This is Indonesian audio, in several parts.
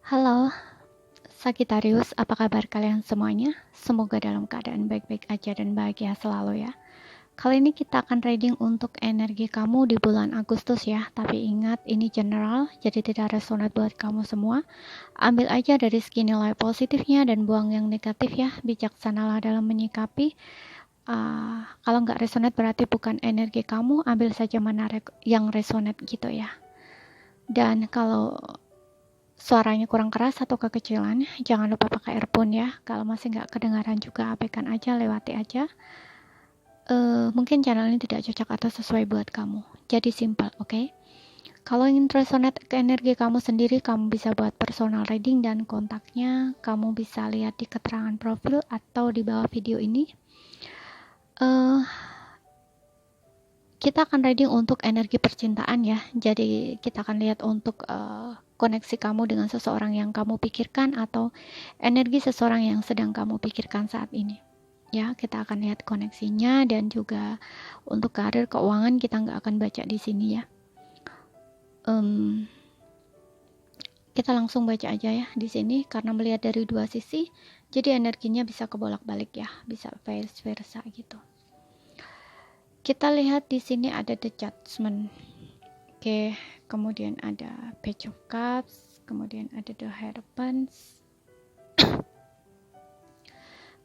Halo, Sagittarius, apa kabar kalian semuanya? Semoga dalam keadaan baik-baik aja dan bahagia selalu ya. Kali ini kita akan reading untuk energi kamu di bulan Agustus ya. Tapi ingat, ini general, jadi tidak resonate buat kamu semua. Ambil aja dari segi nilai positifnya dan buang yang negatif ya. Bijaksanalah dalam menyikapi. Kalau nggak resonate berarti bukan energi kamu, ambil saja mana yang resonate gitu ya. Dan kalau suaranya kurang keras atau kekecilan, jangan lupa pakai earphone ya. Kalau masih nggak kedengaran juga abaikan aja, lewati aja. Mungkin channel ini tidak cocok atau sesuai buat kamu. Jadi simple, oke? Kalau ingin resonate ke energi kamu sendiri, kamu bisa buat personal reading dan kontaknya kamu bisa lihat di keterangan profil atau di bawah video ini. Kita akan reading untuk energi percintaan ya. Jadi kita akan lihat untuk koneksi kamu dengan seseorang yang kamu pikirkan atau energi seseorang yang sedang kamu pikirkan saat ini. Ya, kita akan lihat koneksinya dan juga untuk karir keuangan kita nggak akan baca di sini ya. Kita langsung baca aja ya di sini karena melihat dari dua sisi, jadi energinya bisa kebolak-balik ya, bisa vice versa gitu. Kita lihat di sini ada the judgment. Oke, kemudian ada Page of Cups, kemudian ada the Hierophant,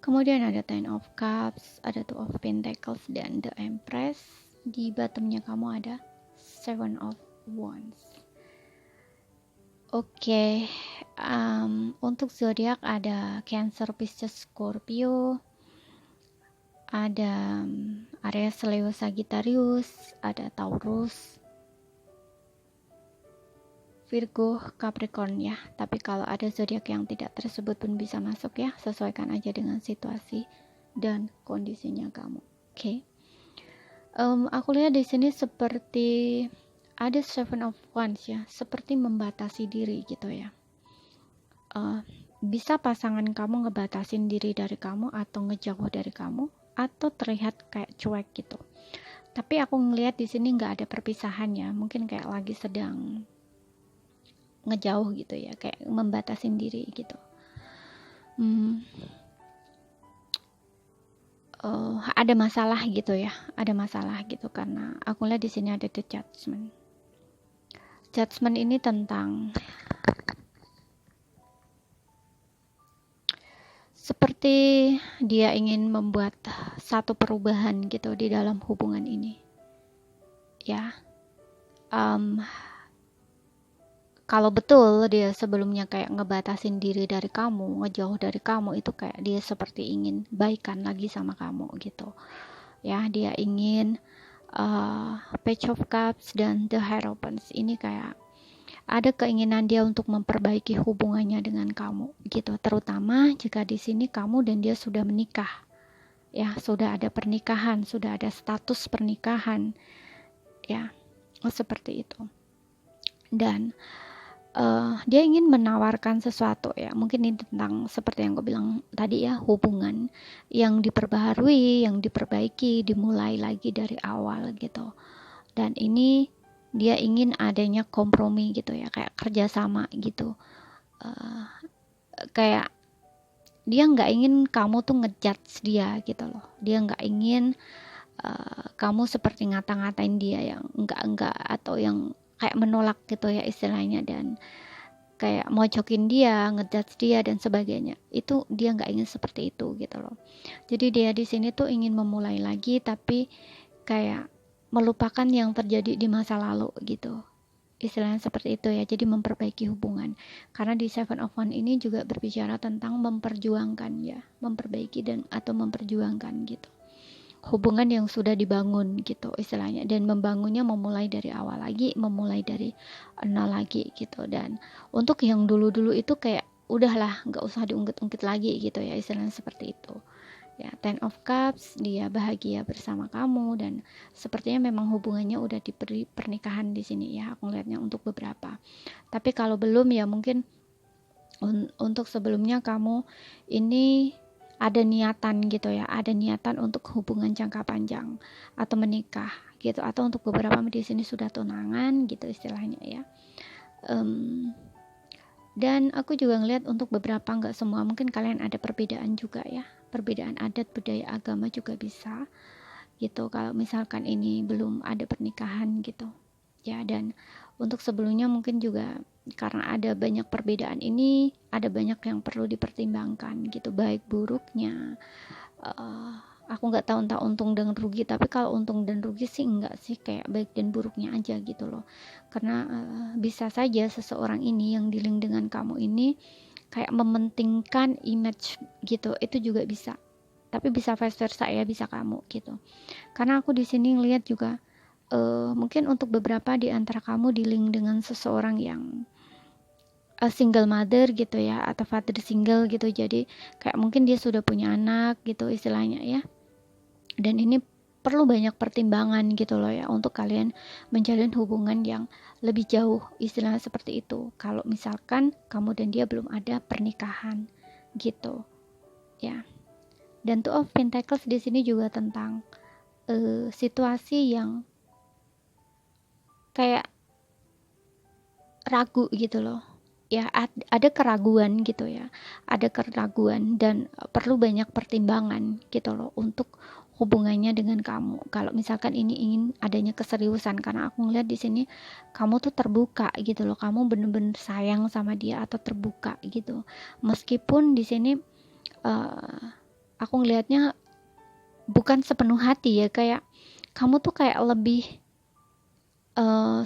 kemudian ada Ten of Cups, ada Two of Pentacles dan the Empress. Di bottomnya kamu ada Seven of Wands. Oke, untuk zodiak ada Cancer, Pisces, Scorpio, ada Aries, Leo, Sagittarius, ada Taurus, Virgo, Capricorn ya. Tapi kalau ada zodiak yang tidak tersebut pun bisa masuk ya. Sesuaikan aja dengan situasi dan kondisinya kamu. Oke. Aku lihat di sini seperti ada Seven of Wands ya, seperti membatasi diri gitu ya. Bisa pasangan kamu ngebatasin diri dari kamu atau ngejauh dari kamu atau terlihat kayak cuek gitu. Tapi aku ngelihat di sini nggak ada perpisahan ya. Mungkin kayak lagi sedang ngejauh gitu ya, kayak membatasin diri gitu. Ada masalah gitu ya, ada masalah gitu karena aku lihat di sini ada the judgment. Judgment ini tentang seperti dia ingin membuat satu perubahan gitu di dalam hubungan ini ya. Kalau betul dia sebelumnya kayak ngebatasin diri dari kamu, ngejauh dari kamu, itu kayak dia seperti ingin baikan lagi sama kamu gitu ya. Dia ingin Page of Cups dan the Hierophant ini kayak ada keinginan dia untuk memperbaiki hubungannya dengan kamu gitu, terutama jika di sini kamu dan dia sudah menikah ya, sudah ada pernikahan, sudah ada status pernikahan ya, seperti itu. Dan dia ingin menawarkan sesuatu ya, mungkin ini tentang seperti yang gue bilang tadi ya, hubungan yang diperbaharui, yang diperbaiki, dimulai lagi dari awal gitu. Dan ini dia ingin adanya kompromi gitu ya, kayak kerjasama gitu. Kayak dia nggak ingin kamu tuh ngejudge dia gitu loh. Dia nggak ingin kamu seperti ngata-ngatain dia yang enggak atau yang kayak menolak gitu ya istilahnya, dan kayak mojokin dia, ngejudge dia dan sebagainya. Itu dia nggak ingin seperti itu gitu loh. Jadi dia di sini tuh ingin memulai lagi tapi kayak melupakan yang terjadi di masa lalu gitu. Istilahnya seperti itu ya. Jadi memperbaiki hubungan. Karena di Seven of Wands ini juga berbicara tentang memperjuangkan ya, memperbaiki dan atau memperjuangkan gitu, hubungan yang sudah dibangun gitu istilahnya, dan membangunnya memulai dari awal lagi, memulai dari nol lagi gitu. Dan untuk yang dulu-dulu itu kayak udahlah, nggak usah diungkit-ungkit lagi gitu ya, istilahnya seperti itu ya. Ten of Cups, dia bahagia bersama kamu dan sepertinya memang hubungannya udah diberi pernikahan di sini ya, aku lihatnya untuk beberapa. Tapi kalau belum ya mungkin untuk sebelumnya kamu ini ada niatan gitu ya, ada niatan untuk hubungan jangka panjang atau menikah gitu, atau untuk beberapa di sini sudah tunangan gitu istilahnya ya. Dan aku juga ngeliat untuk beberapa, nggak semua, mungkin kalian ada perbedaan juga ya, perbedaan adat, budaya, agama juga bisa gitu, kalau misalkan ini belum ada pernikahan gitu ya. Dan untuk sebelumnya mungkin juga karena ada banyak perbedaan ini, ada banyak yang perlu dipertimbangkan gitu, baik buruknya. uh, aku nggak tahu entah untung dan rugi, tapi kalau untung dan rugi sih enggak sih, kayak baik dan buruknya aja gitu loh. Karena bisa saja seseorang ini yang dealing dengan kamu ini kayak mementingkan image gitu, itu juga bisa. Tapi bisa vice versa ya, bisa kamu gitu. Karena aku di sini ngelihat juga mungkin untuk beberapa di antara kamu dealing dengan seseorang yang single mother gitu ya, atau father single gitu. Jadi kayak mungkin dia sudah punya anak gitu istilahnya ya. Dan ini perlu banyak pertimbangan gitu loh ya, untuk kalian menjalin hubungan yang lebih jauh, istilahnya seperti itu. Kalau misalkan kamu dan dia belum ada pernikahan gitu ya. Dan Two of Pentacles di sini juga tentang situasi yang kayak ragu gitu loh ya, ada keraguan gitu ya, ada keraguan dan perlu banyak pertimbangan gitu loh untuk hubungannya dengan kamu. Kalau misalkan ini ingin adanya keseriusan, karena aku ngeliat di sini kamu tuh terbuka gitu loh, kamu bener-bener sayang sama dia atau terbuka gitu. Meskipun di sini aku ngelihatnya bukan sepenuh hati ya, kayak kamu tuh kayak lebih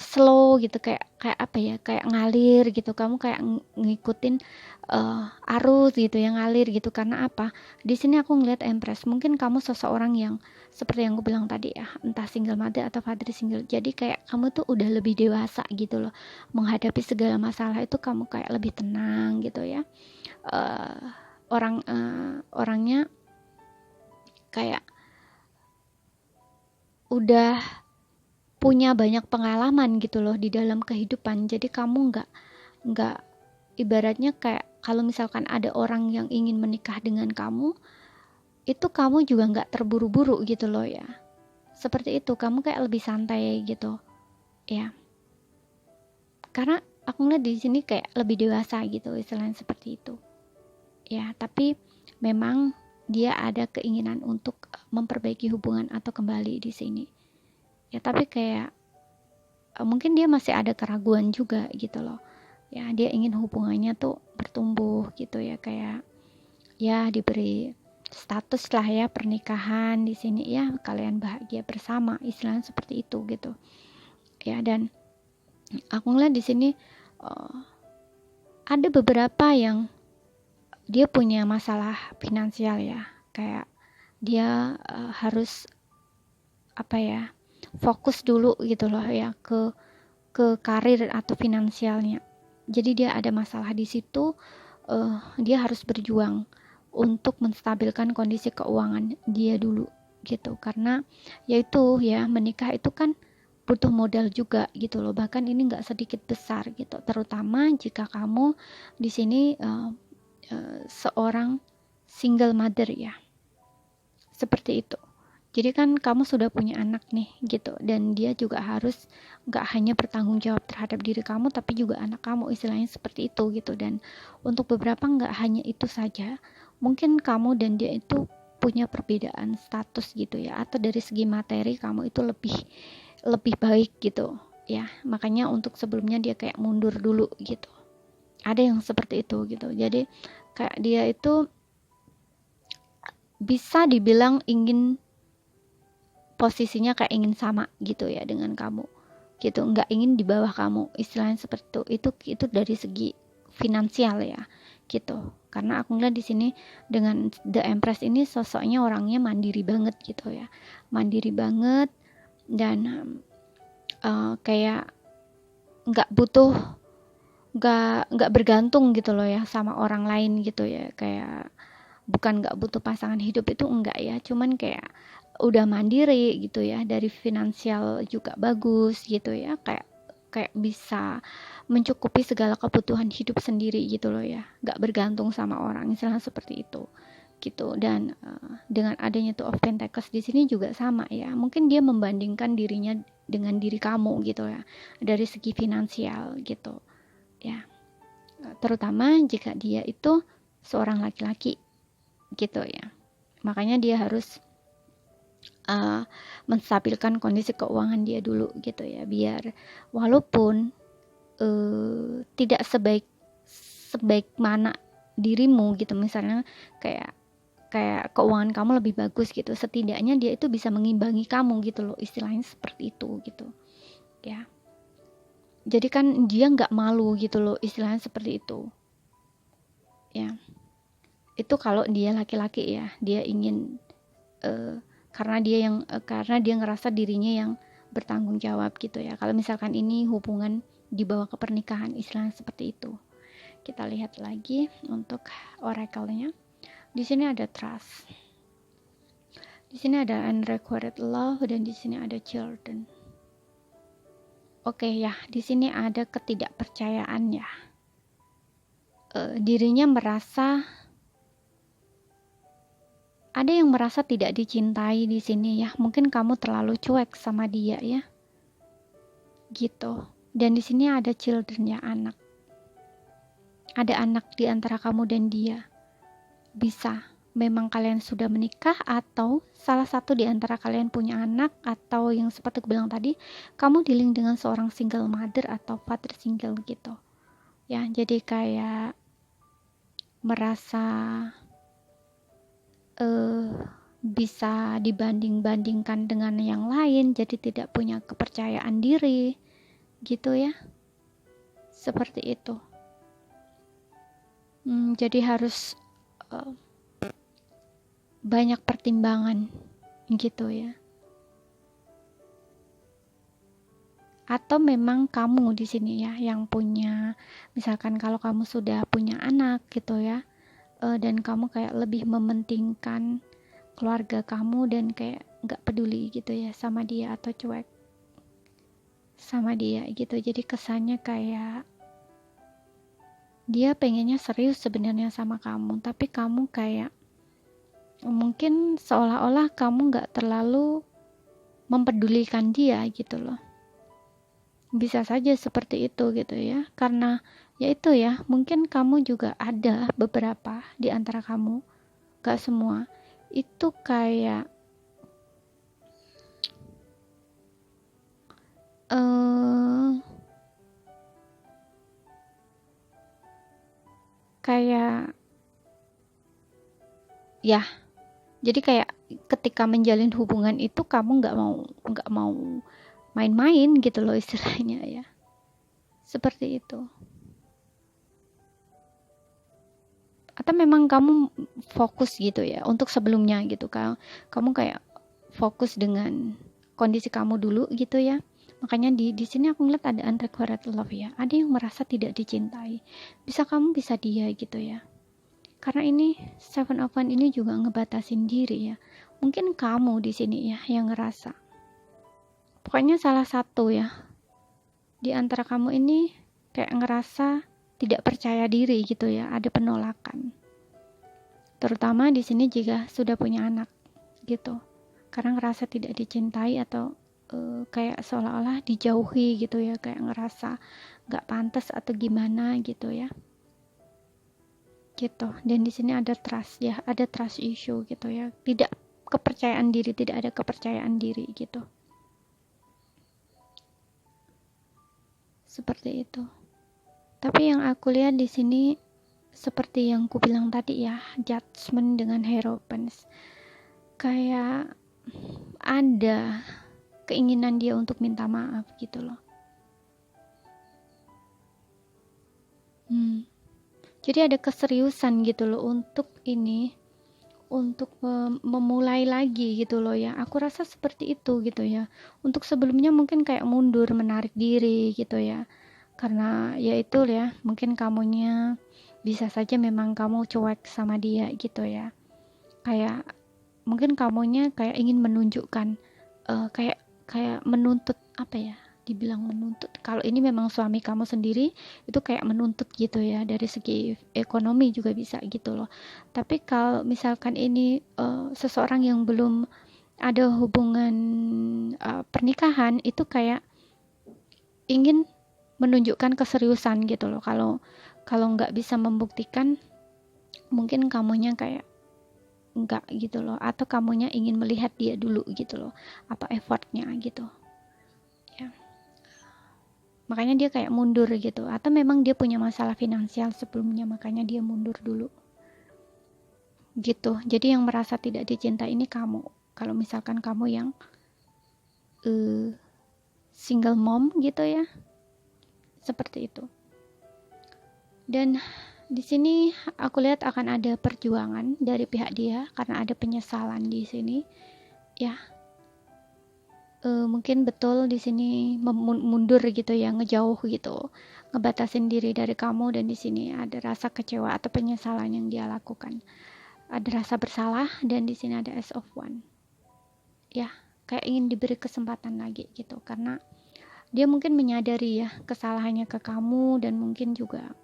slow gitu, kayak kayak apa ya, kayak ngalir gitu, kamu kayak ngikutin arus gitu yang ngalir gitu. Karena apa, di sini aku ngeliat Empress, mungkin kamu seseorang yang seperti yang aku bilang tadi ya, entah single mother atau father single. Jadi kayak kamu tuh udah lebih dewasa gitu loh, menghadapi segala masalah itu kamu kayak lebih tenang gitu ya. Orangnya kayak udah punya banyak pengalaman gitu loh di dalam kehidupan. Jadi kamu nggak ibaratnya kayak kalau misalkan ada orang yang ingin menikah dengan kamu, itu kamu juga nggak terburu-buru gitu loh ya. Seperti itu, kamu kayak lebih santai gitu ya. Karena aku ngeliat di sini kayak lebih dewasa gitu, istilahnya seperti itu ya. Tapi memang dia ada keinginan untuk memperbaiki hubungan atau kembali di sini ya. Tapi kayak mungkin dia masih ada keraguan juga gitu loh ya, dia ingin hubungannya tuh bertumbuh gitu ya, kayak ya diberi status lah ya, pernikahan di sini ya, kalian bahagia bersama, istilahnya seperti itu gitu ya. Dan aku ngeliat di sini uh, ada beberapa yang dia punya masalah finansial ya, kayak dia harus apa ya, fokus dulu gitu loh ya ke karir atau finansialnya. Jadi dia ada masalah di situ, dia harus berjuang untuk menstabilkan kondisi keuangan dia dulu gitu. Karena yaitu ya, menikah itu kan butuh modal juga gitu loh, bahkan ini nggak sedikit besar gitu, terutama jika kamu di sini seorang single mother ya, seperti itu. Jadi kan kamu sudah punya anak nih gitu, dan dia juga harus nggak hanya bertanggung jawab terhadap diri kamu, tapi juga anak kamu, istilahnya seperti itu gitu. Dan untuk beberapa nggak hanya itu saja, mungkin kamu dan dia itu punya perbedaan status gitu ya, atau dari segi materi kamu itu lebih baik gitu ya. Makanya untuk sebelumnya dia kayak mundur dulu gitu. Ada yang seperti itu gitu. Jadi kayak dia itu bisa dibilang ingin posisinya kayak ingin sama gitu ya dengan kamu gitu, nggak ingin di bawah kamu, istilahnya seperti itu dari segi finansial ya gitu. Karena aku ngeliat di sini dengan The Empress ini sosoknya orangnya mandiri banget gitu ya, mandiri banget. Dan kayak nggak butuh, nggak bergantung gitu loh ya sama orang lain gitu ya. Kayak bukan nggak butuh pasangan hidup, itu enggak ya, cuman kayak udah mandiri gitu ya, dari finansial juga bagus gitu ya, kayak kayak bisa mencukupi segala kebutuhan hidup sendiri gitu loh ya, nggak bergantung sama orang, misalnya seperti itu gitu. Dan dengan adanya tuh of Pentacles di sini juga sama ya, mungkin dia membandingkan dirinya dengan diri kamu gitu ya, dari segi finansial gitu ya. terutama jika dia itu seorang laki-laki gitu ya. Makanya dia harus menstabilkan kondisi keuangan dia dulu gitu ya, biar walaupun tidak sebaik mana dirimu gitu, misalnya kayak keuangan kamu lebih bagus gitu, setidaknya dia itu bisa mengimbangi kamu gitu loh, istilahnya seperti itu gitu ya. Jadi kan dia nggak malu gitu loh, istilahnya seperti itu ya. Itu kalau dia laki-laki ya, dia ingin karena dia ngerasa dirinya yang bertanggung jawab gitu ya. Kalau misalkan ini hubungan dibawa ke pernikahan, istilahnya seperti itu. Kita lihat lagi untuk oracle-nya. Di sini ada trust, di sini ada unrequited love, dan di sini ada children. Oke ya, di sini ada ketidakpercayaan ya. Dirinya merasa, ada yang merasa tidak dicintai di sini ya. Mungkin kamu terlalu cuek sama dia ya, gitu. Dan di sini ada children ya, anak. Ada anak di antara kamu dan dia. Bisa memang kalian sudah menikah, atau salah satu di antara kalian punya anak, atau yang seperti aku bilang tadi, kamu dealing dengan seorang single mother atau father single gitu. Ya, jadi kayak merasa bisa dibanding-bandingkan dengan yang lain, jadi tidak punya kepercayaan diri gitu ya, seperti itu. Jadi harus banyak pertimbangan gitu ya. Atau memang kamu di sini ya yang punya, misalkan kalau kamu sudah punya anak gitu ya, dan kamu kayak lebih mementingkan keluarga kamu dan kayak nggak peduli gitu ya sama dia, atau cuek sama dia gitu. Jadi kesannya kayak dia pengennya serius sebenarnya sama kamu, tapi kamu kayak mungkin seolah-olah kamu nggak terlalu mempedulikan dia gitu loh. Bisa saja seperti itu gitu ya, karena ya itu ya, mungkin kamu juga ada beberapa di antara kamu, gak semua, itu kayak ya, jadi kayak ketika menjalin hubungan itu kamu nggak mau main-main gitu loh, istilahnya ya, seperti itu. Atau memang kamu fokus gitu ya untuk sebelumnya gitu, kamu kayak fokus dengan kondisi kamu dulu gitu ya. Makanya di sini aku ngeliat ada unrequited love ya, ada yang merasa tidak dicintai. Bisa kamu, bisa dia gitu ya, karena ini Seven of Wands ini juga ngebatasin diri ya. Mungkin kamu di sini ya yang ngerasa, pokoknya salah satu ya di antara kamu ini kayak ngerasa tidak percaya diri gitu ya, ada penolakan. Terutama di sini jika sudah punya anak gitu. Karena ngerasa tidak dicintai, atau kayak seolah-olah dijauhi gitu ya, kayak ngerasa nggak pantas atau gimana gitu ya. Gitu. Dan di sini ada trust ya, ada trust issue gitu ya. Tidak kepercayaan diri, tidak ada kepercayaan diri gitu. Seperti itu. Tapi yang aku lihat di sini seperti yang ku bilang tadi ya, judgment dengan Hierophant. Kayak ada keinginan dia untuk minta maaf gitu loh. Jadi ada keseriusan gitu loh untuk ini, untuk memulai lagi gitu loh ya. Aku rasa seperti itu gitu ya. Untuk sebelumnya mungkin kayak mundur, menarik diri gitu ya. Karena ya itu ya, mungkin kamunya bisa saja memang kamu cuek sama dia gitu ya. Kayak mungkin kamunya kayak ingin menunjukkan, kayak menuntut, apa ya, dibilang menuntut, kalau ini memang suami kamu sendiri itu kayak menuntut gitu ya, dari segi ekonomi juga bisa gitu loh. Tapi kalau misalkan ini seseorang yang belum ada hubungan pernikahan, itu kayak ingin menunjukkan keseriusan gitu loh. Kalau nggak bisa membuktikan, mungkin kamunya kayak enggak gitu loh, atau kamunya ingin melihat dia dulu gitu loh, apa effortnya gitu ya. Makanya dia kayak mundur gitu, atau memang dia punya masalah finansial sebelumnya, makanya dia mundur dulu gitu. Jadi yang merasa tidak dicintai ini kamu. Kalau misalkan kamu yang single mom gitu ya, seperti itu. Dan di sini aku lihat akan ada perjuangan dari pihak dia karena ada penyesalan di sini ya. Mungkin betul di sini mundur gitu ya, ngejauh gitu, ngebatasin diri dari kamu, dan di sini ada rasa kecewa atau penyesalan yang dia lakukan, ada rasa bersalah, dan di sini ada Ace of One ya, kayak ingin diberi kesempatan lagi gitu, karena dia mungkin menyadari ya kesalahannya ke kamu, dan mungkin juga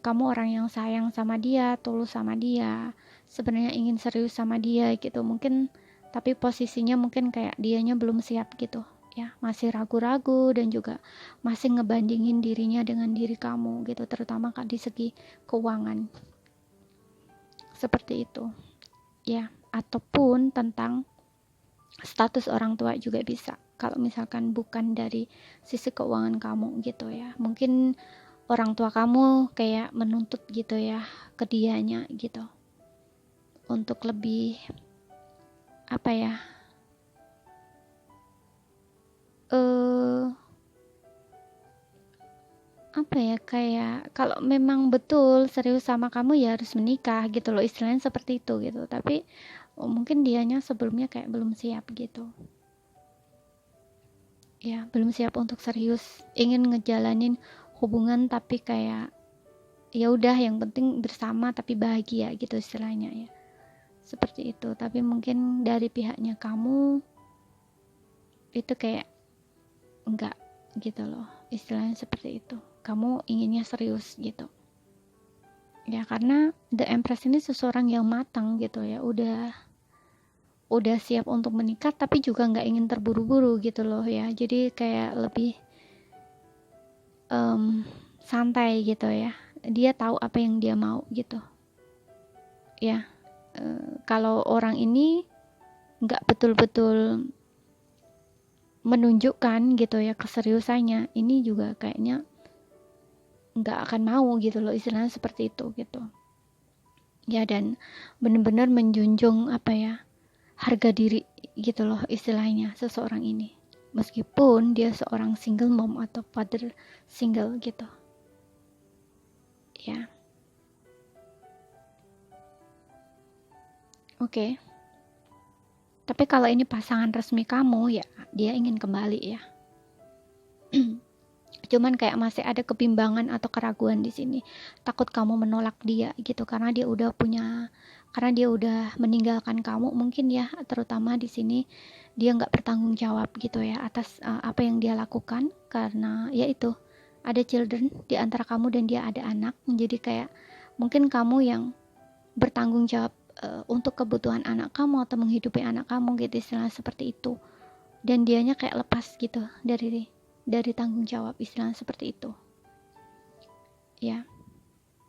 kamu orang yang sayang sama dia, tulus sama dia, sebenarnya ingin serius sama dia gitu mungkin, tapi posisinya mungkin kayak dianya belum siap gitu ya, masih ragu-ragu, dan juga masih ngebandingin dirinya dengan diri kamu gitu, terutama di segi keuangan, seperti itu ya. Ataupun tentang status orang tua juga bisa, kalau misalkan bukan dari sisi keuangan kamu gitu ya, mungkin orang tua kamu kayak menuntut gitu ya ke dianya gitu, untuk lebih apa ya, apa ya, kayak kalau memang betul serius sama kamu ya harus menikah gitu loh, istilahnya seperti itu gitu. Tapi mungkin dianya sebelumnya kayak belum siap gitu ya, belum siap untuk serius, ingin ngejalanin hubungan tapi kayak ya udah yang penting bersama tapi bahagia gitu istilahnya ya, seperti itu. Tapi mungkin dari pihaknya kamu itu kayak enggak gitu loh, istilahnya seperti itu, kamu inginnya serius gitu ya, karena The Empress ini seseorang yang matang gitu ya, udah siap untuk menikah tapi juga nggak ingin terburu-buru gitu loh ya, jadi kayak lebih santai gitu ya, dia tahu apa yang dia mau gitu ya. Kalau orang ini nggak betul-betul menunjukkan gitu ya keseriusannya, ini juga kayaknya nggak akan mau gitu loh, istilahnya seperti itu gitu ya. Dan benar-benar menjunjung apa ya, harga diri gitu loh istilahnya seseorang ini, meskipun dia seorang single mom atau father single gitu ya. Oke. Tapi kalau ini pasangan resmi kamu ya, dia ingin kembali ya. Cuman kayak masih ada kebimbangan atau keraguan di sini, takut kamu menolak dia gitu, karena dia udah meninggalkan kamu mungkin ya, terutama di sini dia nggak bertanggung jawab gitu ya atas apa yang dia lakukan, karena ya itu ada children di antara kamu dan dia ada anak, jadi kayak mungkin kamu yang bertanggung jawab untuk kebutuhan anak kamu atau menghidupi anak kamu gitu, istilah seperti itu, dan dianya kayak lepas gitu dari tanggung jawab, istilah seperti itu ya.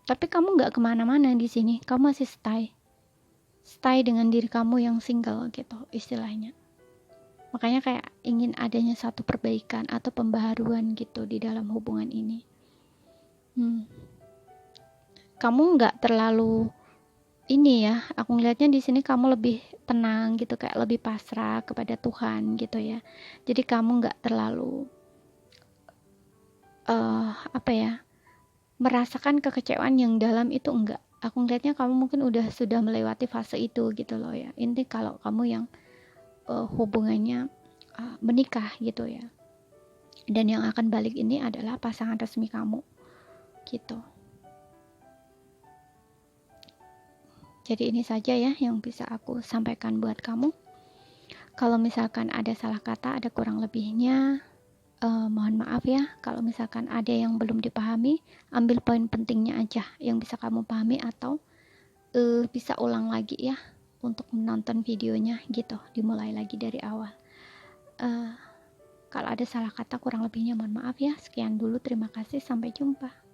Tapi kamu nggak kemana-mana di sini, kamu masih stay dengan diri kamu yang single gitu istilahnya. Makanya kayak ingin adanya satu perbaikan atau pembaharuan gitu di dalam hubungan ini. Kamu nggak terlalu ini ya, aku ngelihatnya di sini kamu lebih tenang gitu, kayak lebih pasrah kepada Tuhan gitu ya. Jadi kamu nggak terlalu apa ya, merasakan kekecewaan yang dalam itu, enggak. Aku ngelihatnya kamu mungkin sudah melewati fase itu gitu loh ya. Ini kalau kamu yang hubungannya menikah gitu ya, dan yang akan balik ini adalah pasangan resmi kamu gitu. Jadi ini saja ya yang bisa aku sampaikan buat kamu. Kalau misalkan ada salah kata, ada kurang lebihnya, mohon maaf ya. Kalau misalkan ada yang belum dipahami, ambil poin pentingnya aja yang bisa kamu pahami, atau bisa ulang lagi ya untuk menonton videonya gitu, dimulai lagi dari awal. Kalau ada salah kata kurang lebihnya mohon maaf ya. Sekian dulu, terima kasih, sampai jumpa.